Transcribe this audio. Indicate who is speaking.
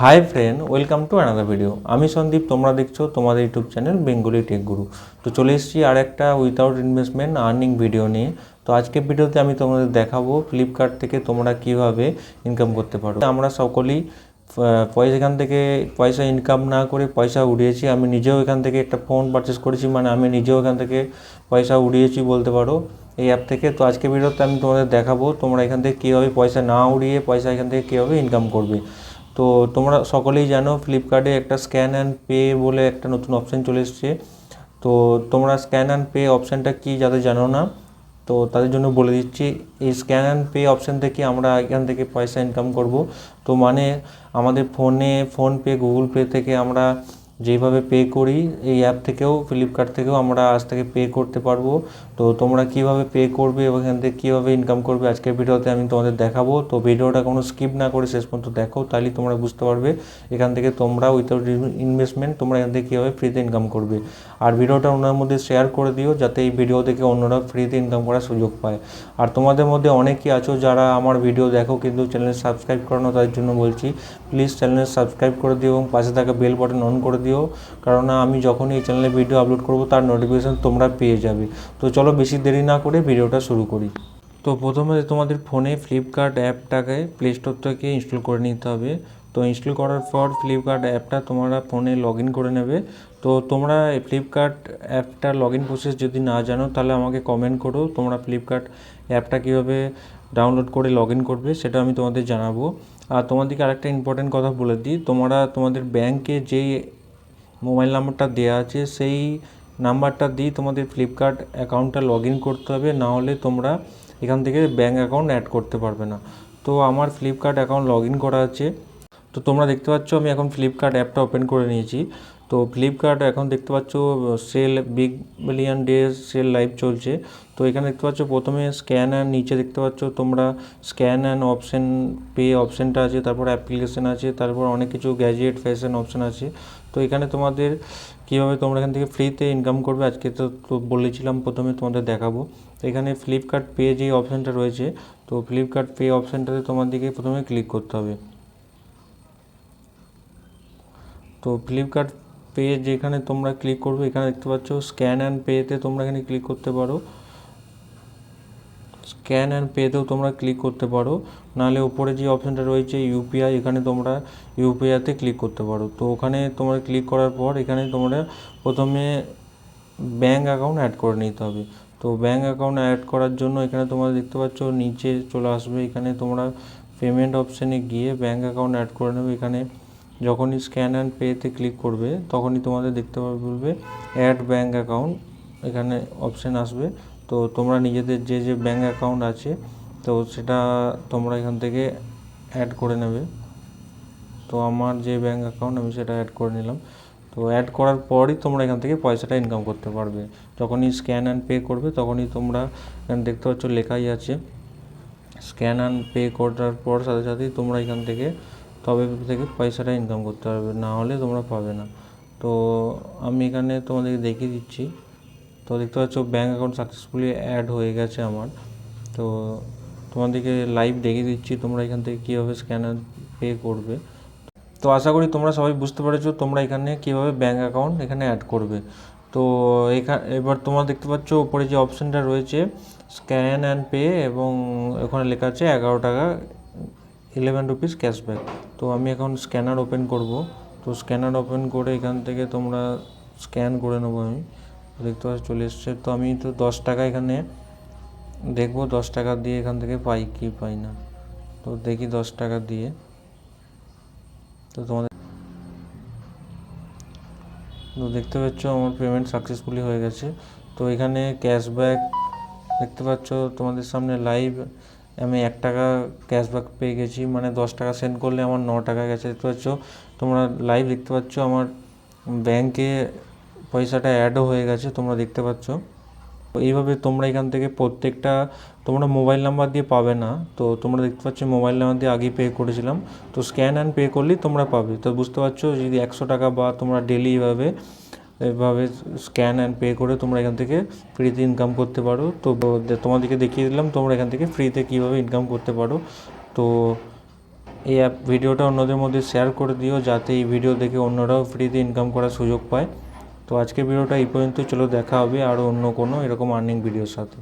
Speaker 1: Hi friend, welcome to another video. আমি সন্দীপ, তোমরা দেখছো তোমাদের ইউটিউব চ্যানেল বেঙ্গলি টেক গুরু। তো চলে এসেছি আর একটা উইথাউট ইনভেস্টমেন্ট আর্নিং ভিডিও নিয়ে। তো আজকের ভিডিওতে আমি তোমাদের দেখাবো ফ্লিপকার্ট থেকে তোমরা কিভাবে ইনকাম করতে পারো। আমরা সকলেই এখান থেকে পয়সা ইনকাম না করে পয়সা উড়িয়েছি। আমি নিজেও এখান থেকে একটা ফোন পারচেস করেছি, মানে আমি নিজেও এখান থেকে পয়সা উড়িয়েছি বলতে পারো এই অ্যাপ থেকে। তো আজকের ভিডিওতে আমি তোমাদের দেখাবো তোমরা এখান থেকে কীভাবে পয়সা না উড়িয়ে পয়সা এখান থেকে কীভাবে ইনকাম করবে। তো তোমরা সকলেই জানো ফ্লিপকার্টে একটা স্ক্যান অ্যান্ড পে বলে একটা নতুন অপশান চলে এসেছে। তো তোমরা স্ক্যান অ্যান্ড পে অপশানটা কি যাদের জানো না, তো তাদের জন্য বলে দিচ্ছি। এই স্ক্যান অ্যান্ড পে অপশান থেকে আমরা এখান থেকে পয়সা ইনকাম করব। তো মানে আমাদের ফোনে ফোনপে, গুগল পে থেকে আমরা যেভাবে পে করি, এই অ্যাপ থেকেও ফ্লিপকার্ট থেকেও আমরা আজ থেকে পে করতে পারবো। তো তোমরা কিভাবে পে করবে এবং এখান থেকে কীভাবে ইনকাম করবে আজকের ভিডিওতে আমি তোমাদের দেখাবো। তো ভিডিওটা কোনো স্কিপ না করে শেষ পর্যন্ত দেখো, তাহলেই তোমরা বুঝতে পারবে এখান থেকে তোমরা উইথাউট ইনভেস্টমেন্ট তোমরা এখান থেকে কীভাবে ফ্রিতে ইনকাম করবে। আর ভিডিওটা ওনার মধ্যে শেয়ার করে দিও, যাতে এই ভিডিও থেকে অন্যরা ফ্রিতে ইনকাম করার সুযোগ পায়। আর তোমাদের মধ্যে অনেকেই আছো যারা আমার ভিডিও দেখো কিন্তু চ্যানেল সাবস্ক্রাইব করানো, তাদের জন্য বলছি প্লিজ চ্যানেল সাবস্ক্রাইব করে দিও এবং পাশে থাকা বেল বাটন অন করে দিও, কারণ আমি যখনই এই চ্যানেলে ভিডিও আপলোড করব তার নোটিফিকেশান তোমরা পেয়ে যাবে। তো চলো বেশি দেরি না করে ভিডিওটা শুরু করি। তো প্রথমে তোমাদের ফোনে ফ্লিপকার্ট অ্যাপটাকে প্লে স্টোর থেকে ইনস্টল করে নিতে হবে। তো ইনস্টল করার পর ফ্লিপকার্ট অ্যাপটা তোমরা ফোনে লগ ইন করে নেবে। তো তোমরা ফ্লিপকার্ট অ্যাপটা লগ ইন প্রসেস যদি না জানো তাহলে আমাকে কমেন্ট করো, তোমরা ফ্লিপকার্ট অ্যাপটা কীভাবে ডাউনলোড করে লগ ইন করবে সেটা আমি তোমাদের জানাবো। আর তোমাদেরকে আরেকটা ইম্পর্টেন্ট কথা বলে দিই, তোমরা তোমাদের ব্যাংকে যেই মোবাইল নাম্বারটা দেওয়া আছে সেই নাম্বারটা দিয়ে তোমাদের ফ্লিপকার্ট অ্যাকাউন্টটা লগ ইন করতে হবে, না হলে তোমরা এখান থেকে ব্যাঙ্ক অ্যাকাউন্ট অ্যাড করতে পারবে না। তো আমার ফ্লিপকার্ট অ্যাকাউন্ট লগ ইন করা আছে। তো তোমরা দেখতে পাচ্ছ আমি এখন ফ্লিপকার্ট অ্যাপটা ওপেন করে নিয়েছি। তো ফ্লিপকার্ট এখন দেখতে পাচ্ছ sale big billion days sale live চলছে। তো এখানে দেখতে পাচ্ছ প্রথমে স্ক্যান অ্যান্ড, নিচে দেখতে পাচ্ছ তোমরা স্ক্যান অ্যান্ড অপশান পে অপশানটা আছে, তারপর অ্যাপ্লিকেশান আছে, তারপর অনেক কিছু গ্যাজেট ফ্যাশন অপশান আছে। তো এখানে তোমাদের কীভাবে তোমরা এখান থেকে ফ্রিতে ইনকাম করবে আজকে তো বলেছিলাম প্রথমে তোমাদের দেখাবো। তো এখানে ফ্লিপকার্ট পে যে অপশানটা রয়েছে, তো ফ্লিপকার্ট পে অপশানটাতে তোমাদেরকে প্রথমে ক্লিক করতে হবে। তো ফ্লিপকার্ট পে যেখানে তোমরা ক্লিক করবে এখানে দেখতে পাচ্ছ স্ক্যান অ্যান্ড পেতে তোমরা এখানে ক্লিক করতে পারো। স্ক্যান অ্যান্ড পেতেও তোমরা ক্লিক করতে পারো, নাহলে উপরে যে অপশানটা রয়েছে ইউপিআই, এখানে তোমরা ইউপিআইতে ক্লিক করতে পারো। তো ওখানে তোমরা ক্লিক করার পর এখানে তোমরা প্রথমে ব্যাঙ্ক অ্যাকাউন্ট অ্যাড করে নিতে হবে। তো ব্যাঙ্ক অ্যাকাউন্ট অ্যাড করার জন্য এখানে তোমরা দেখতে পাচ্ছ নিচে চলে আসবে, এখানে তোমরা পেমেন্ট অপশানে গিয়ে ব্যাঙ্ক অ্যাকাউন্ট অ্যাড করে নেবে। এখানে যখনই স্ক্যান অ্যান্ড পেতে ক্লিক করবে তখনই তোমাদের দেখতে পাবে বলবে অ্যাড ব্যাঙ্ক অ্যাকাউন্ট, এখানে অপশান আসবে। তো তোমরা নিজেদের যে যে ব্যাঙ্ক অ্যাকাউন্ট আছে তো সেটা তোমরা এখান থেকে অ্যাড করে নেবে। তো আমার যে ব্যাঙ্ক অ্যাকাউন্ট আমি সেটা অ্যাড করে নিলাম। তো অ্যাড করার পরই তোমরা এখান থেকে পয়সাটা ইনকাম করতে পারবে। যখনই স্ক্যান অ্যান্ড পে করবে তখনই তোমরা এখানে দেখতে পাচ্ছ লেখাই আছে স্ক্যান অ্যান্ড পে করার পর সাথে সাথেই তোমরা এখান থেকে পয়সাটা ইনকাম করতে পারবে, না হলে তোমরা পাবে না। তো আমি এখানে তোমাদেরকে দেখিয়ে দিচ্ছি। তো দেখতে পাচ্ছ ব্যাঙ্ক অ্যাকাউন্ট সাকসেসফুলি অ্যাড হয়ে গেছে আমার। তো তোমাদেরকে লাইভ দেখিয়ে দিচ্ছি তোমরা এখান থেকে কীভাবে স্ক্যানার পে করবে। তো আশা করি তোমরা সবাই বুঝতে পেরেছো তোমরা এখানে কীভাবে ব্যাঙ্ক অ্যাকাউন্ট এখানে অ্যাড করবে। তো এবার তোমরা দেখতে পাচ্ছ উপরে যে অপশানটা রয়েছে স্ক্যান অ্যান্ড পে, এবং ওখানে লেখা আছে 11 টাকা 11 রুপিস ক্যাশব্যাক। তো আমি এখন স্ক্যানার ওপেন করব। তো স্ক্যানার ওপেন করে এখান থেকে তোমরা স্ক্যান করে নেবো। আমি দেখতে পাচ্ছি চলে এসছে। তো আমি তো 10 টাকা এখানে দেখবো 10 টাকা দিয়ে এখান থেকে পাই কি পাই না। তো দেখি 10 টাকা দিয়ে। তো তোমাদের তো দেখতে পাচ্ছ আমার পেমেন্ট সাকসেসফুলি হয়ে গেছে। তো এখানে ক্যাশব্যাক দেখতে পাচ্ছ তোমাদের সামনে লাইভ, আমি 1 টাকা ক্যাশব্যাক পেয়ে গেছি, মানে 10 টাকা সেন্ড করলে আমার 9 টাকা গেছে। দেখতে পাচ্ছ তোমরা লাইভ দেখতে পাচ্ছ আমার ব্যাংকে পয়সাটা অ্যাডও হয়ে গেছে, তোমরা দেখতে পাচ্ছ। এইভাবে তোমরা এখান থেকে প্রত্যেকটা তোমরা মোবাইল নাম্বার দিয়ে পাবে না। তো তোমরা দেখতে পাচ্ছ মোবাইল নাম্বার দিয়ে আগেই পে করেছিলাম। তো স্ক্যান অ্যান্ড পে করলেই তোমরা পাবে। তো বুঝতে পারছো যদি 100 টাকা বা তোমরা ডেলি এভাবে স্ক্যান অ্যান্ড পে করে তোমরা এখান থেকে ফ্রিতে ইনকাম করতে পারো। তো তোমাদেরকে দেখিয়ে দিলাম তোমরা এখান থেকে ফ্রিতে কীভাবে ইনকাম করতে পারো। তো এই অ্যাপ ভিডিওটা অন্যদের মধ্যে শেয়ার করে দিও, যাতে এই ভিডিও দেখে অন্যরাও ফ্রিতে ইনকাম করার সুযোগ পায়। তো আজকের ভিডিওটা এই পর্যন্ত, চলো দেখা হবে আরও অন্য কোনো এরকম আর্নিং ভিডিওর সাথে।